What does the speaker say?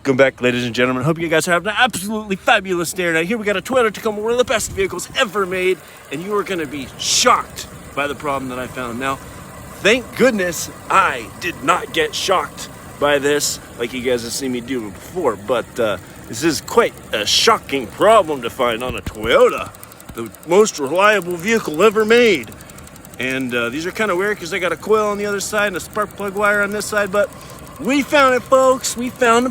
Welcome back, ladies and gentlemen. Hope you guys are having an absolutely fabulous day tonight. Here we got a Toyota Tacoma, one of the best vehicles ever made, and you are going to be shocked by the problem that I found. Now, thank goodness I did not get shocked by this like you guys have seen me do before, but this is quite a shocking problem to find on a Toyota, the most reliable vehicle ever made. And these are kind of weird because they got a coil on the other side and a spark plug wire on this side, but we found it, folks. We found the